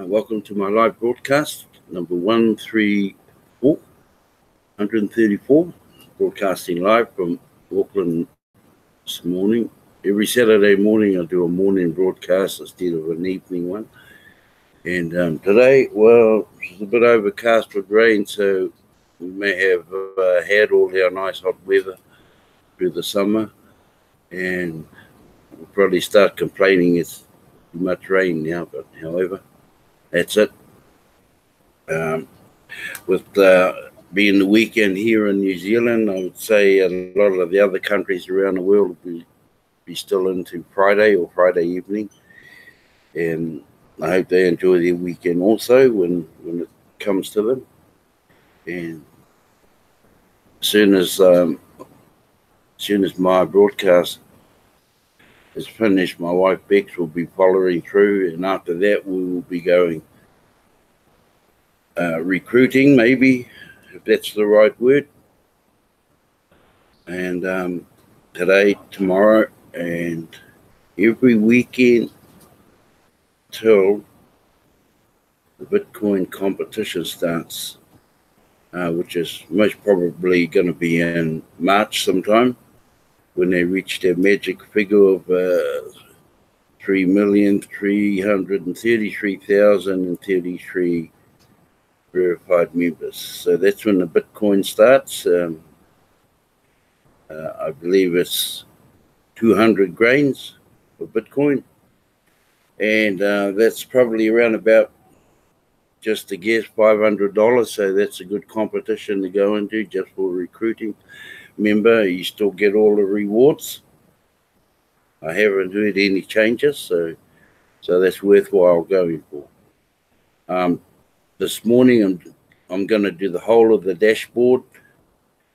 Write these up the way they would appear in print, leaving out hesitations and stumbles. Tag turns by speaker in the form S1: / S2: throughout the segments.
S1: Welcome to my live broadcast, number 134, broadcasting live from Auckland this morning. Every Saturday morning I do a morning broadcast instead of an evening one. And today, well, it's a bit overcast with rain, so we may have had all our nice hot weather through the summer. And we'll probably start complaining it's too much rain now, but however, that's it. With being the weekend here in New Zealand, I would say a lot of the other countries around the world will be still into Friday or Friday evening. And I hope they enjoy their weekend also when it comes to them. And as soon as my broadcast is finished, my wife Bex will be following through, and after that we will be going recruiting, maybe, if that's the right word. And today, tomorrow, and every weekend till the Bitcoin competition starts, which is most probably going to be in March sometime, when they reach their magic figure of 3,333,033 verified members. So that's when the Bitcoin starts. I believe it's 200 grains for Bitcoin, and that's probably around about, just to guess, $500. So that's a good competition to go into just for recruiting. Remember, you still get all the rewards. I haven't heard any changes, so that's worthwhile going for. This morning I'm going to do the whole of the dashboard,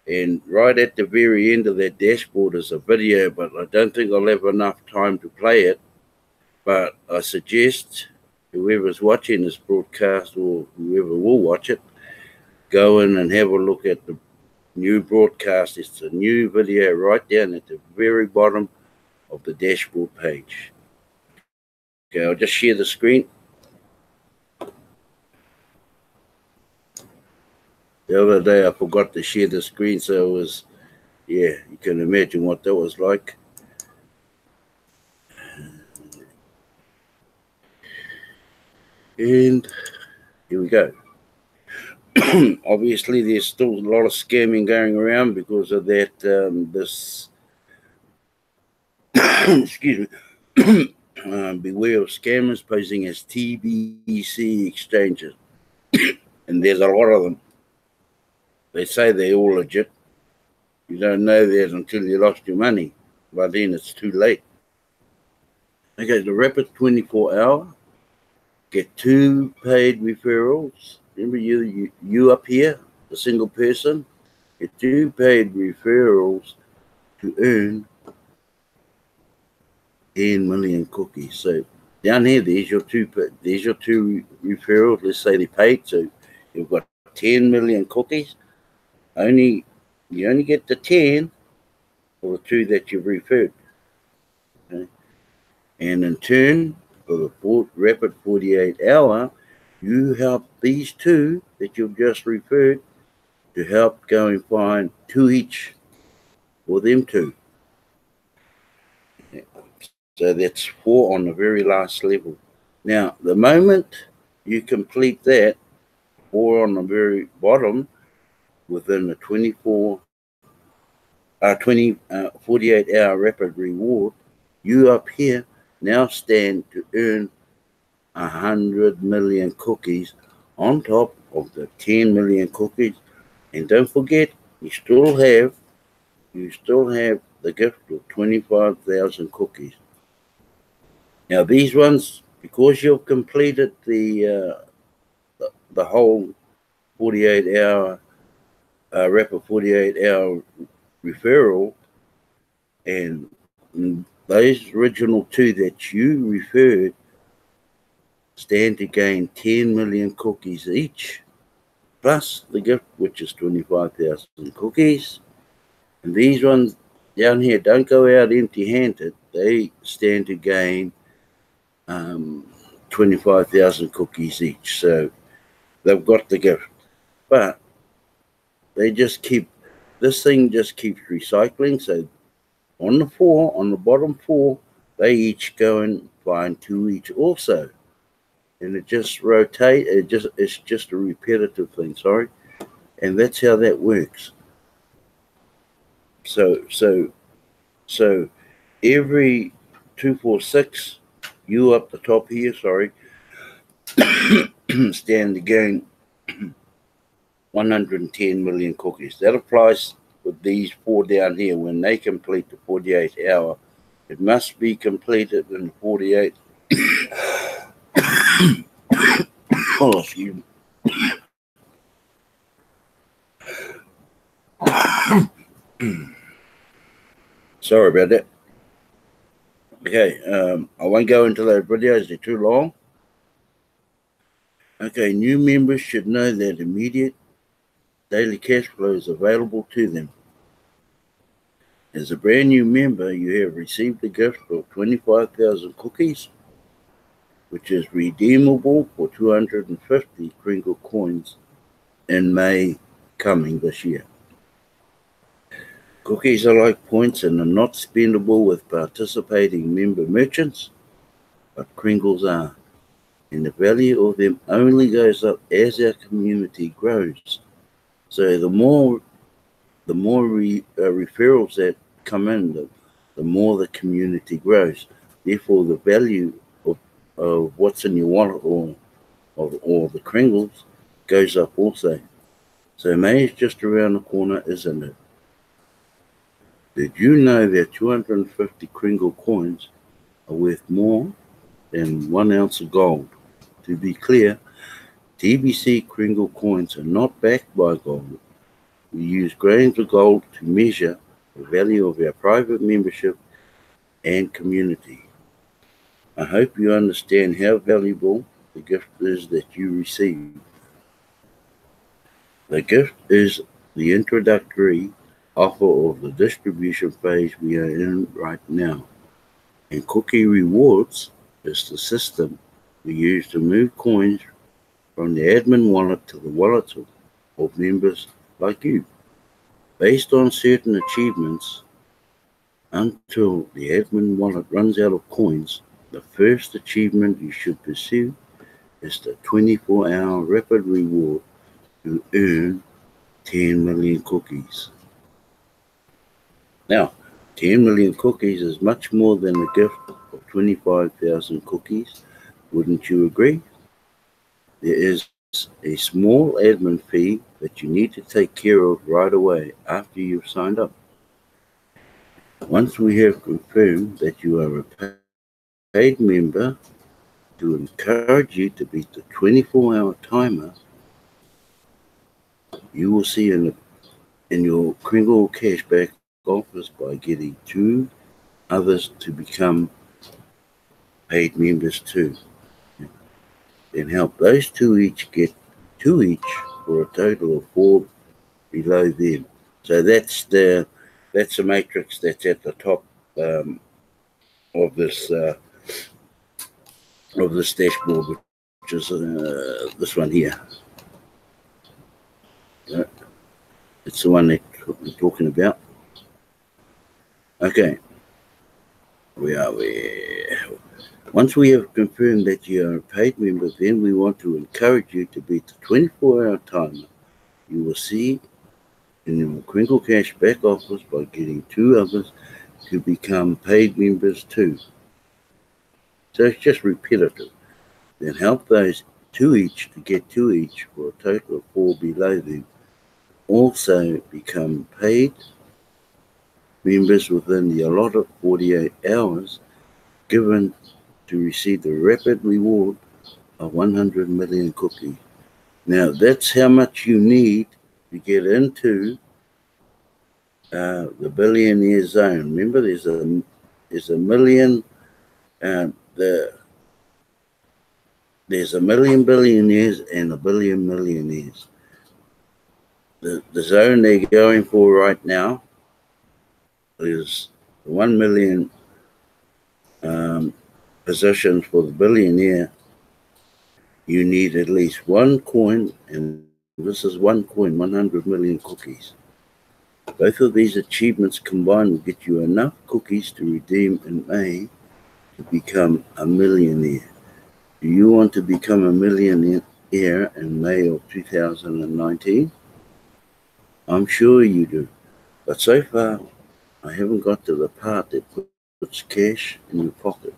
S1: and right at the very end of that dashboard is a video, but I don't think I'll have enough time to play it. But I suggest whoever's watching this broadcast, or whoever will watch it, go in and have a look at the new broadcast. It's a new video right down at the very bottom of the dashboard page. Okay, I'll just share the screen. The other day I forgot to share the screen, so it was, yeah, you can imagine what that was like. And here we go. Obviously, there's still a lot of scamming going around because of that. This, excuse me, beware of scammers posing as TBC exchanges, and there's a lot of them. They say they're all legit. You don't know that until you lost your money. By then, it's too late. Okay, the Rapid 24-hour. Get 2 paid referrals. Remember, you up here, the single person, get 2 paid referrals to earn 10 million cookies. So down here, there's your two referrals. Let's say they paid, so you've got 10 million cookies. You only get the 10 for the 2 that you've referred. Okay? And in turn, for the Rapid 48-hour, you help these 2 that you've just referred to help go and find 2 each for them 2. So that's 4 on the very last level. Now, the moment you complete that, 4 on the very bottom, within the 48-hour rapid reward, you up here now stand to earn 100 million cookies on top of the 10 million cookies. And don't forget, you still have the gift of 25,000 cookies. Now these ones, because you've completed the whole 48-hour rapid 48-hour referral, and those original 2 that you referred stand to gain 10 million cookies each, plus the gift, which is 25,000 cookies. And these ones down here don't go out empty-handed. They stand to gain 25,000 cookies each. So they've got the gift. But they just keep, this thing just keeps recycling. So on the bottom four, they each go and find two each also. And it just rotates, it's just a repetitive thing, sorry. And that's how that works. So every 246, you up the top here, sorry, stand to gain 110 million cookies. That applies with these four down here. When they complete the 48 hour, it must be completed in 48. Oh, excuse me. Sorry about that. Okay, I won't go into those videos, they're too long. Okay, new members should know that immediate daily cash flow is available to them. As a brand new member, you have received a gift of 25,000 cookies, which is redeemable for 250 Kringle coins in May coming this year. Cookies are like points and are not spendable with participating member merchants, but Kringles are, and the value of them only goes up as our community grows. So the more referrals that come in, the more the community grows. Therefore, the value of what's in your wallet or the Kringles goes up also. So May is just around the corner, isn't it? Did you know that 250 Kringle coins are worth more than 1 ounce of gold? To be clear, TBC Kringle coins are not backed by gold. We use grains of gold to measure the value of our private membership and community. I hope you understand how valuable the gift is that you receive. The gift is the introductory offer of the distribution phase we are in right now, and Cookie Rewards is the system we use to move coins from the admin wallet to the wallets of members like you, based on certain achievements. Until the admin wallet runs out of coins, the first achievement you should pursue is the 24-hour rapid reward to earn 10 million cookies. Now, 10 million cookies is much more than a gift of 25,000 cookies. Wouldn't you agree? There is a small admin fee that you need to take care of right away after you've signed up. Once we have confirmed that you are a paid member, to encourage you to beat the 24-hour timer, you will see in your Kringle cashback offers by getting two others to become paid members too. Then help those two each get two each for a total of 4 below them. So that's the matrix that's at the top of this dashboard, which is this one here. It's the one that we're talking about. Okay, where are we? Once we have confirmed that you are a paid member, then we want to encourage you to beat the 24-hour timer. You will see in your Kringle cashback offers by getting two others to become paid members too. So it's just repetitive. Then help those two each to get two each for a total of 4 below them. Also become paid members within the allotted 48 hours given to receive the rapid reward of 100 million cookies. Now that's how much you need to get into the billionaire zone. Remember, there's a million there's a million billionaires and a billion millionaires. The zone they're going for right now is 1 million positions for the billionaire You need at least one coin, and this is one coin, 100 million cookies. Both of these achievements combined will get you enough cookies to redeem in May to become a millionaire. Do you want to become a millionaire in May of 2019? I'm sure you do. But so far, I haven't got to the part that puts cash in your pocket.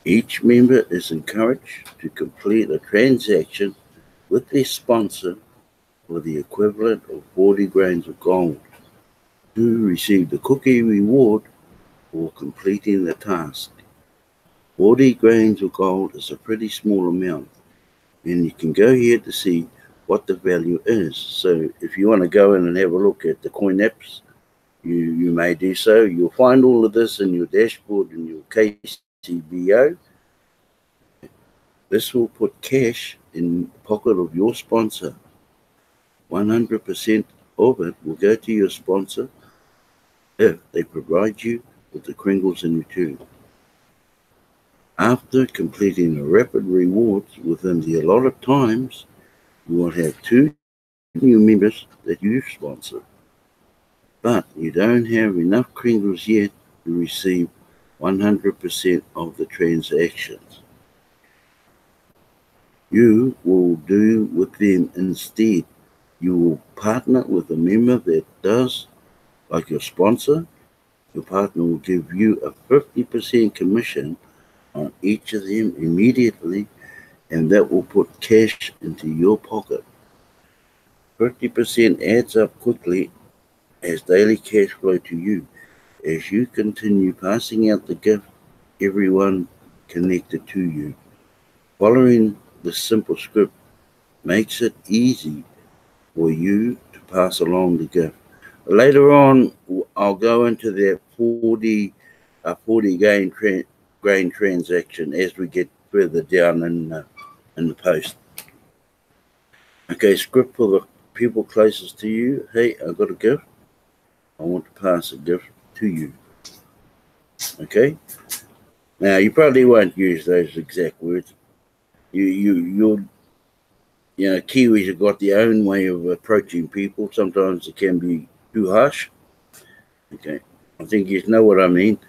S1: Each member is encouraged to complete a transaction with their sponsor for the equivalent of 40 grains of gold to receive the cookie reward for completing the task. 40 grains of gold is a pretty small amount, and you can go here to see what the value is. So if you want to go in and have a look at the coin apps, you may do so. You'll find all of this in your dashboard in your KCBO. This will put cash in the pocket of your sponsor. 100% of it will go to your sponsor if they provide you with the Kringles in return. After completing the rapid rewards within the allotted times, you will have 2 new members that you sponsor. But you don't have enough Kringles yet to receive 100% of the transactions. You will do with them instead. You will partner with a member that does, like your sponsor. Your partner will give you a 50% commission on each of them immediately, and that will put cash into your pocket. 50% adds up quickly as daily cash flow to you as you continue passing out the gift everyone connected to you. Following this simple script makes it easy for you to pass along the gift. Later on, I'll go into that 40 grain transaction as we get further down in the post. Okay, script for the people closest to you. Hey, I've got a gift. I want to pass a gift to you. Okay. Now you probably won't use those exact words. You'll Kiwis have got their own way of approaching people. Sometimes it can be too harsh. Okay, I think you know what I mean.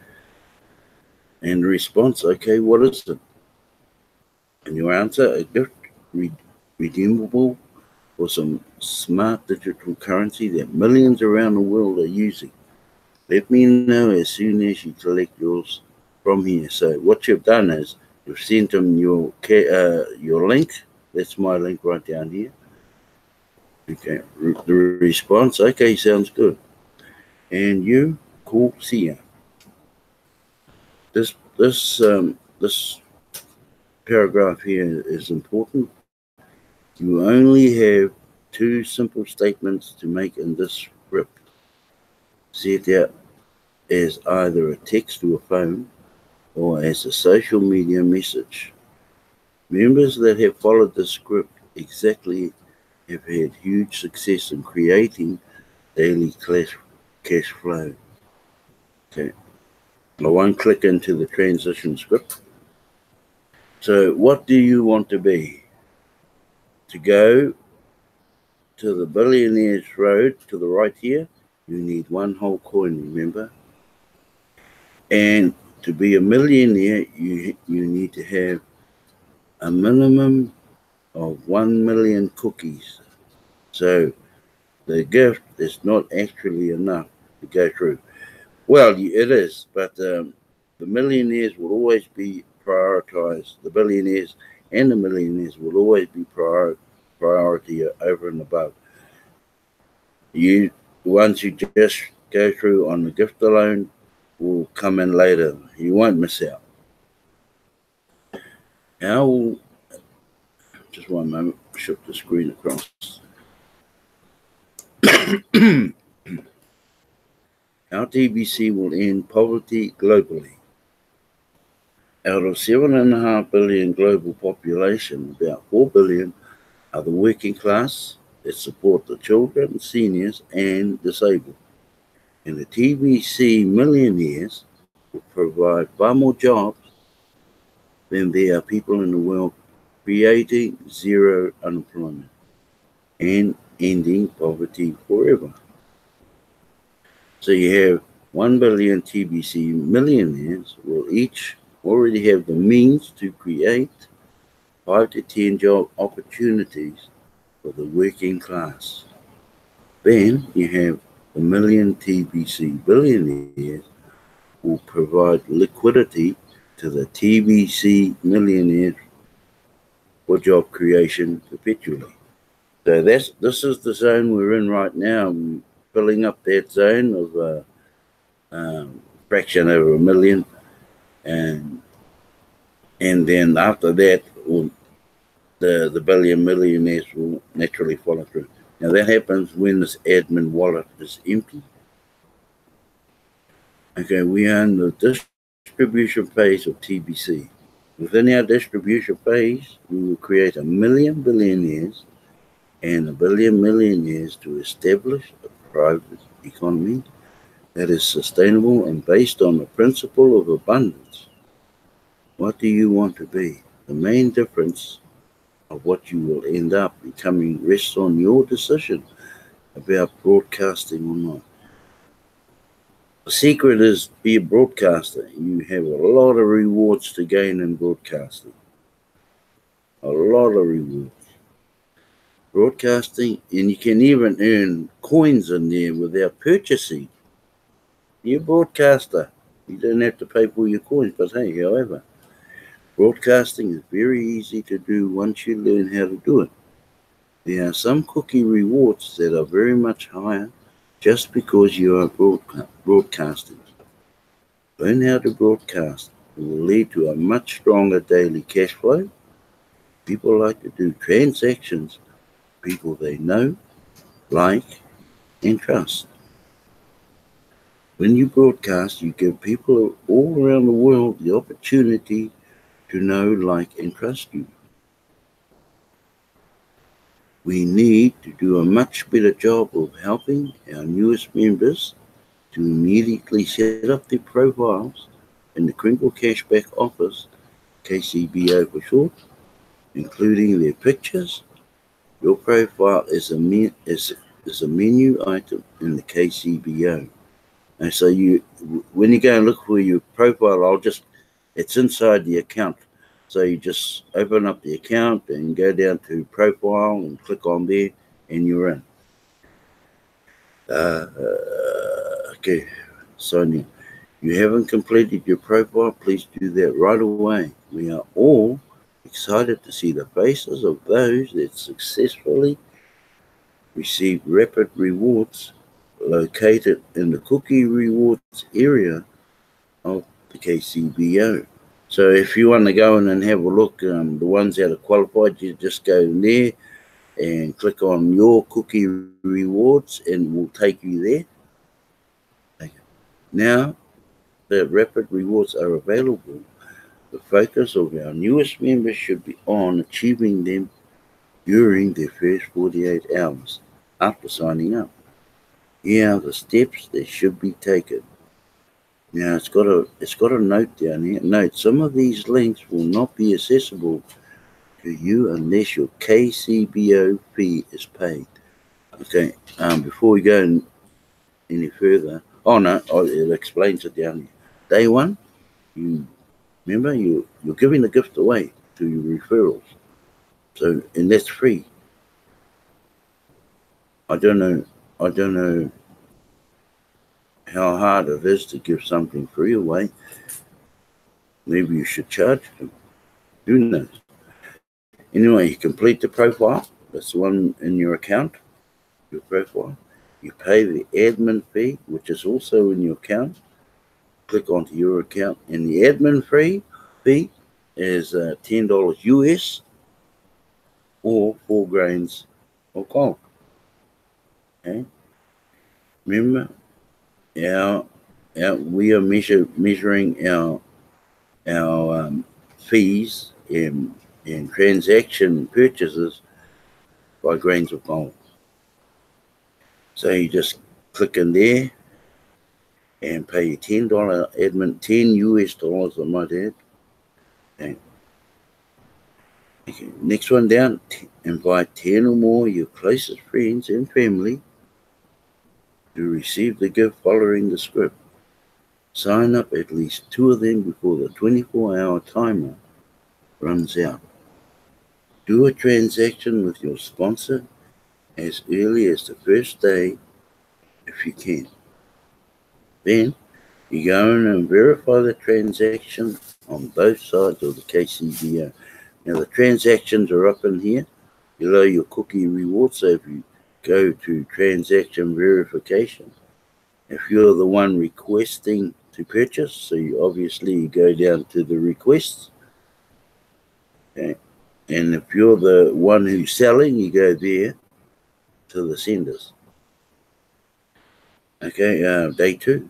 S1: And the response, okay, what is it? And your answer, a gift redeemable for some smart digital currency that millions around the world are using. Let me know as soon as you collect yours from here. So what you've done is you've sent them your link. That's my link right down here. Okay, the response. Okay, sounds good. And you, cool. See ya. This paragraph here is important. You only have 2 simple statements to make in this script. Set out as either a text to a phone or as a social media message. Members that have followed the script exactly have had huge success in creating daily cash flow. Okay, I won't click into the transition script. So what do you want to be? To go to the billionaire's road to the right here, you need 1 whole coin, remember? And to be a millionaire, you need to have a minimum of 1 million cookies. So the gift is not actually enough to go through. Well, it is, but the millionaires will always be prioritized. The billionaires and the millionaires will always be priority over and above. Once you just go through on the gift alone, will come in later. You won't miss out. Now, just one moment, shift the screen across. Our TBC will end poverty globally. Out of 7.5 billion global population, about 4 billion are the working class that support the children, seniors, and disabled. And the TBC millionaires will provide far more jobs then there are people in the world creating zero unemployment and ending poverty forever. So you have 1 billion TBC millionaires will each already have the means to create 5 to 10 job opportunities for the working class. Then you have the million TBC billionaires will provide liquidity to the TBC millionaires for job creation perpetually. So this is the zone we're in right now. We're filling up that zone of fraction over a million, and then after that, the billion millionaires will naturally follow through. Now that happens when this admin wallet is empty. Okay, we are in the distribution phase of TBC. Within our distribution phase, we will create 1 million billionaires and 1 billion millionaires to establish a private economy that is sustainable and based on the principle of abundance. What do you want to be? The main difference of what you will end up becoming rests on your decision about broadcasting or not. The secret is be a broadcaster. You have a lot of rewards to gain in broadcasting. A lot of rewards. Broadcasting, and you can even earn coins in there without purchasing. You're a broadcaster. You don't have to pay for your coins, but hey, however, broadcasting is very easy to do once you learn how to do it. There are some cookie rewards that are very much higher just because you are broadcasting. Learn how to broadcast. It will lead to a much stronger daily cash flow. People like to do transactions, people they know, like, and trust. When you broadcast, you give people all around the world the opportunity to know, like, and trust you. We need to do a much better job of helping our newest members to immediately set up their profiles in the Crinkle Cashback Office, KCBO for short, including their pictures. Your profile is a menu item in the KCBO. And so when you go and look for your profile, it's inside the account. So you just open up the account and go down to profile and click on there, and you're in. Okay, Sonia, you haven't completed your profile, please do that right away. We are all excited to see the faces of those that successfully received rapid rewards located in the cookie rewards area of the KCBO. So if you want to go in and have a look, the ones that are qualified, you just go in there and click on your cookie rewards and we'll take you there. Okay. Now that rapid rewards are available, the focus of our newest members should be on achieving them during their first 48 hours after signing up. Here are the steps that should be taken. Now it's got a note down here. Note, some of these links will not be accessible to you unless your KCBO fee is paid. Okay, before we go any further, it explains it down here. Day one, remember you're giving the gift away to your referrals. So, and that's free. I don't know how hard it is to give something free away. Maybe you should charge them. Who knows? Anyway, you complete the profile. That's the one in your account, your profile. You pay the admin fee, which is also in your account. Click onto your account, and the admin fee is $10 US or 4 grains of gold. Okay. Remember, we are measuring our fees in transaction purchases by grains of gold. So you just click in there and pay $10 admin, $10 US, I might add. Okay. Okay, next one down, invite 10 or more of your closest friends and family to receive the gift following the script. Sign up at least 2 of them before the 24-hour timer runs out. Do a transaction with your sponsor as early as the first day if you can. Then you go in and verify the transaction on both sides of the KCBO. Now the transactions are up in here below your cookie reward. So if you go to transaction verification, if you're the one requesting to purchase, so you obviously go down to the requests. Okay. And if you're the one who's selling, you go there to the senders. Okay, day 2.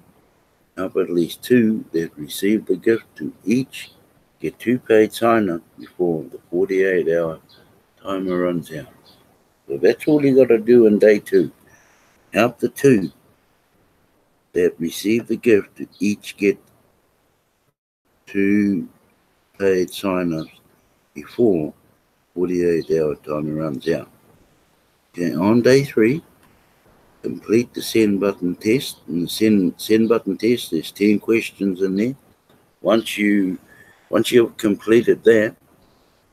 S1: Help at least 2 that receive the gift to each get 2 paid sign-up before the 48-hour timer runs out. So that's all you got to do in day 2. Help the 2 that receive the gift to each get 2 paid sign-ups before 48-hour timer runs out. Okay, on day 3, complete the send button test. In the send button test, there's 10 questions in there. Once you've completed that,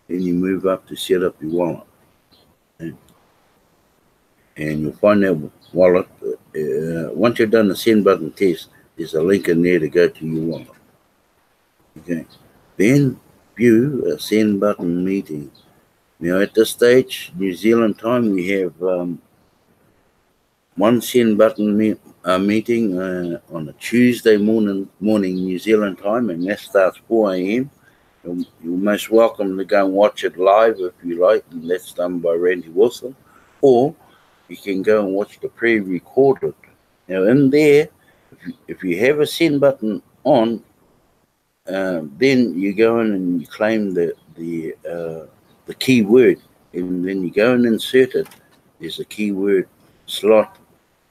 S1: then you move up to set up your wallet. Okay. And you'll find that wallet, once you've done the send button test, there's a link in there to go to your wallet. Okay. Then view a send button meeting. Now at this stage, New Zealand time, we have one send button meeting on a Tuesday morning New Zealand time, and that starts 4 a.m. You're most welcome to go and watch it live if you like, and that's done by Randy Wilson. Or you can go and watch the pre-recorded. Now in there, if you have a send button on, then you go in and you claim the keyword, and then you go and insert it. There's a keyword slot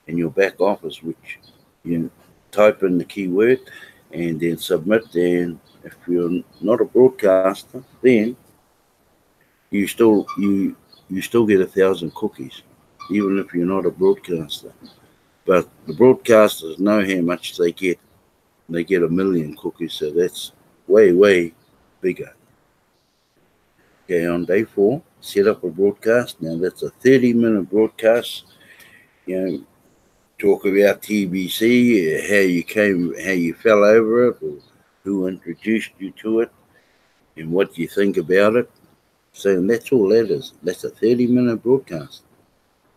S1: in your back office, which you type in the keyword and then submit. And if you're not a broadcaster, then you still get 1,000 cookies, even if you're not a broadcaster. But the broadcasters know how much they get. They get 1 million cookies, so that's way bigger. Okay, on day 4, set up a broadcast. Now that's a 30-minute broadcast. Talk about TBC, how you fell over it, or who introduced you to it, and what you think about it. So that's all that is. That's a 30-minute broadcast.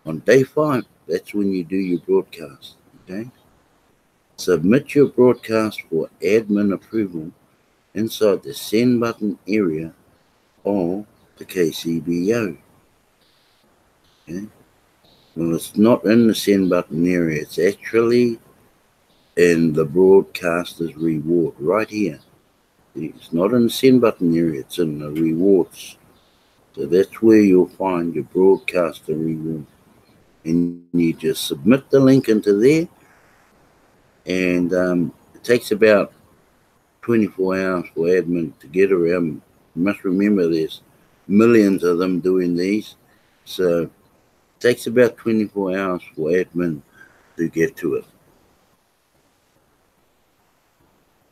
S1: On day 5, that's when you do your broadcast. Okay. Submit your broadcast for admin approval inside the send button area of the KCBO. Okay. Well, it's not in the send button area. It's actually in the broadcaster's reward right here. It's not in the send button area. It's in the rewards. So that's where you'll find your broadcaster reward. And you just submit the link into there. And it takes about 24 hours for admin to get around. You must remember there's millions of them doing these. So it takes about 24 hours for admin to get to it.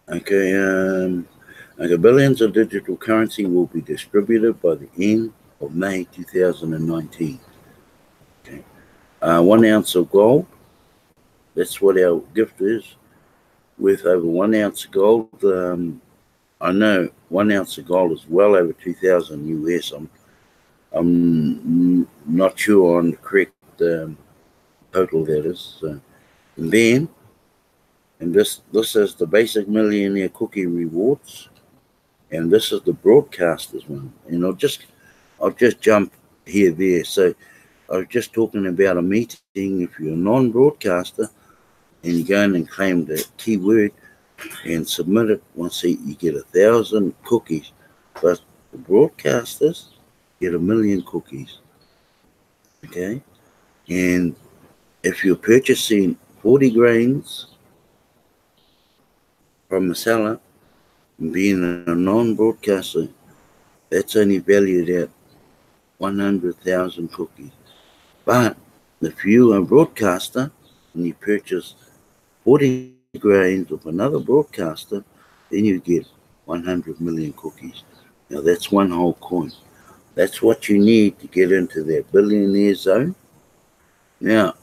S1: Okay, billions of digital currency will be distributed by the end of May 2019. Okay. 1 ounce of gold, that's what our gift is, worth over 1 ounce of gold. I know 1 ounce of gold is well over 2,000 US. I'm not sure on the correct total that is. And then, and this is the basic millionaire cookie rewards, and this is the broadcasters one. And I'll just jump here there. So I was just talking about a meeting. If you're a non-broadcaster and you go in and claim the keyword and submit it, once you get 1,000 cookies. But the broadcasters get 1 million cookies. Okay, and if you're purchasing 40 grains from a seller, being a non-broadcaster, that's only valued at 100,000 cookies. But if you are a broadcaster and you purchase 40 grains of another broadcaster, then you get 100 million cookies. Now that's one whole coin. That's what you need to get into that billionaire zone. Now,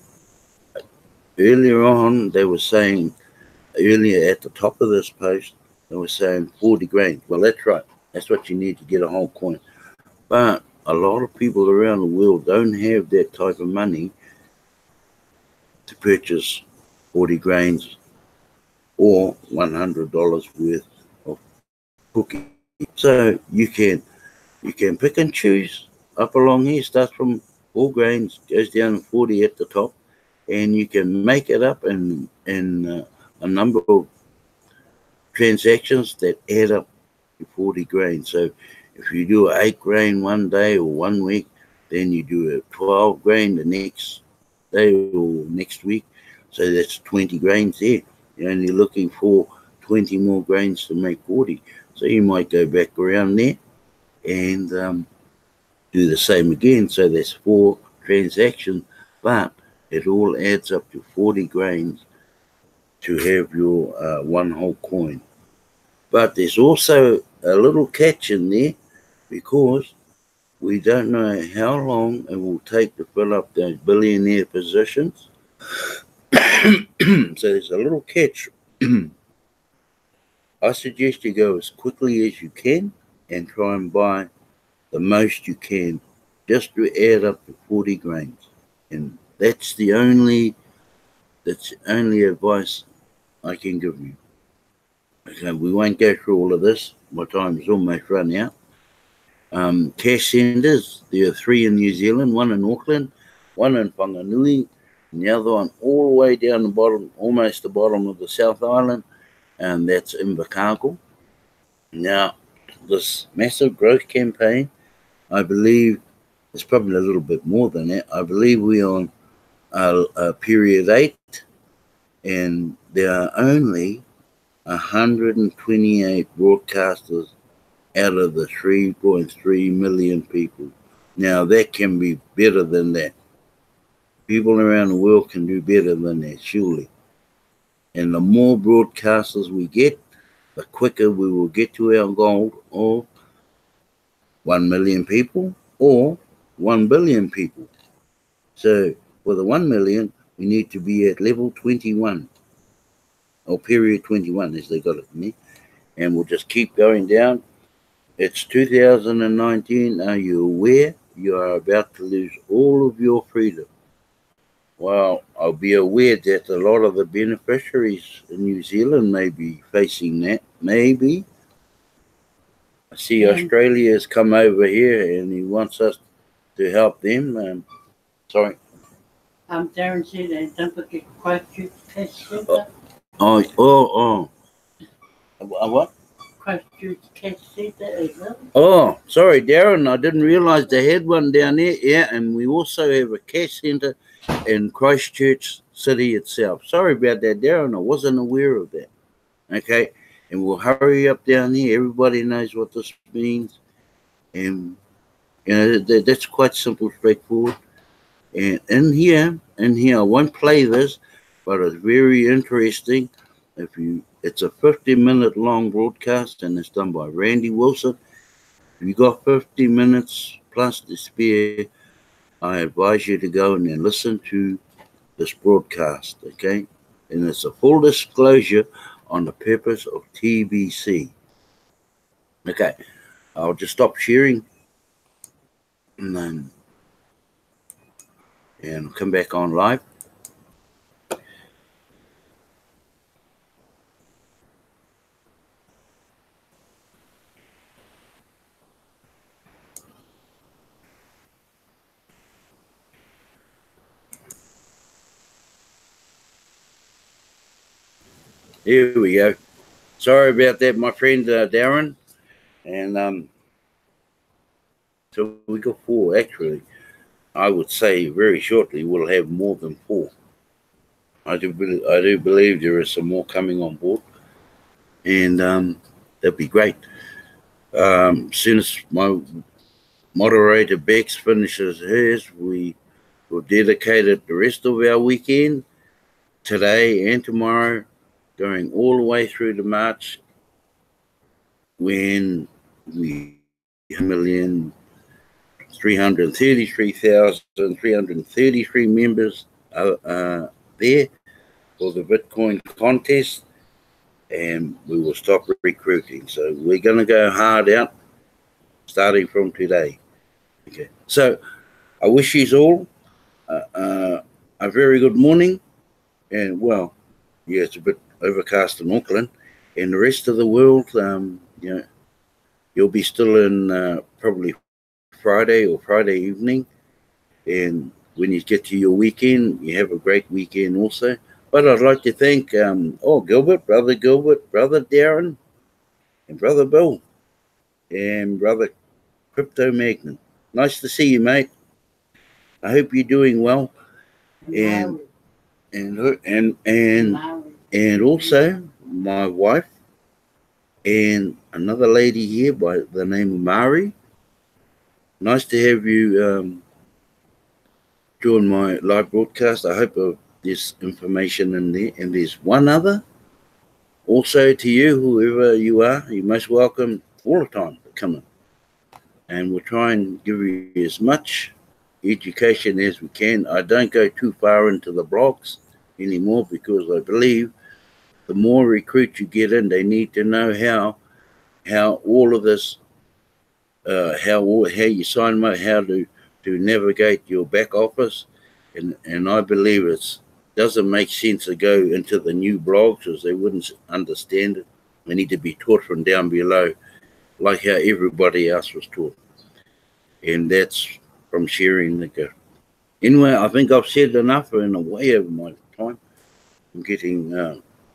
S1: earlier on, they were saying, earlier at the top of this post, they were saying 40 grains. Well, that's right. That's what you need to get a whole coin. But a lot of people around the world don't have that type of money to purchase 40 grains or $100 worth of cookies. So you can pick and choose up along here. Starts from 4 grains, goes down to 40 at the top, and you can make it up in a number of transactions that add up to 40 grains. So if you do an 8 grain one day or 1 week, then you do a 12 grain the next day or next week. So that's 20 grains there. You're only looking for 20 more grains to make 40. So you might go back around there and do the same again. So there's 4 transactions, but it all adds up to 40 grains to have your one whole coin. But there's also a little catch in there because we don't know how long it will take to fill up those billionaire positions. So there's a little catch. I suggest you go as quickly as you can and try and buy the most you can just to add up to 40 grains. And that's the only advice I can give you. Okay, we won't go through all of this. My time's almost run out. Cash centres, there are 3 in New Zealand, 1 in Auckland, 1 in Whanganui, and the other one all the way down the bottom, almost the bottom of the South Island, and that's in Invercargill. Now, this massive growth campaign, I believe it's probably a little bit more than that. I believe we're on period 8, and there are only 128 broadcasters out of the 3.3 million people. Now, that can be better than that. People around the world can do better than that, surely. And the more broadcasters we get, the quicker we will get to our goal of 1 million people or 1 billion people. So for the 1 million, we need to be at level 21 or period 21 as they got it in there. And we'll just keep going down. It's 2019. Are you aware you are about to lose all of your freedom? Well, I'll be aware that a lot of the beneficiaries in New Zealand may be facing that. Maybe. I see Australia has come over here and he wants us to help them. Sorry.
S2: Darren said, and don't forget Christchurch Cash Centre.
S1: What?
S2: Christchurch Cash Centre as well.
S1: Oh, sorry, Darren. I didn't realise they had one down there. Yeah, and we also have a cash centre in Christchurch City itself. Sorry about that, Darren. I wasn't aware of that. Okay, and we'll hurry up down here. Everybody knows what this means, and that's quite simple, straightforward. And in here, I won't play this, but it's very interesting. It's a 50-minute long broadcast, and it's done by Randy Wilson. If you got 50 minutes plus to spare, I advise you to go and then listen to this broadcast, okay? And it's a full disclosure on the purpose of TBC. Okay, I'll just stop sharing and come back on live. Here we go. Sorry about that, my friend Darren. And so we got 4, actually. I would say very shortly we'll have more than 4. I do believe there is some more coming on board. And that'd be great. As soon as moderator Bex finishes hers, we will dedicate the rest of our weekend, today and tomorrow, going all the way through to March, when we 1,333,333 members are there for the Bitcoin contest, and we will stop recruiting. So we're going to go hard out starting from today. Okay. So I wish you all a very good morning, and well, yeah, it's a bit overcast in Auckland, and the rest of the world, you'll be still in probably Friday or Friday evening, and when you get to your weekend, you have a great weekend also. But I'd like to thank Gilbert, Brother Darren, and Brother Bill, and Brother Crypto Magnet. Nice to see you, mate. I hope you're doing well, and also my wife and another lady here by the name of Mari. Nice to have you join my live broadcast. I hope there's information in there, and there's one other. Also, to you, whoever you are, you're most welcome all the time to come in. And we'll try and give you as much education as we can. I don't go too far into the blogs anymore, because I believe the more recruits you get in, they need to know how all of this, how you sign up, how to navigate your back office, and I believe it doesn't make sense to go into the new blogs, because they wouldn't understand it. They need to be taught from down below, like how everybody else was taught, and that's from sharing the gift. Anyway, I think I've said enough in a way over my time. I'm getting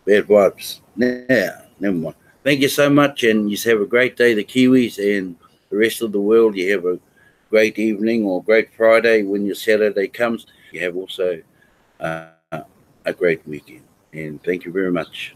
S1: bad vibes. Now, never mind. Thank you so much, and you have a great day, the Kiwis, and the rest of the world. You have a great evening or great Friday when your Saturday comes. You have also a great weekend. And thank you very much.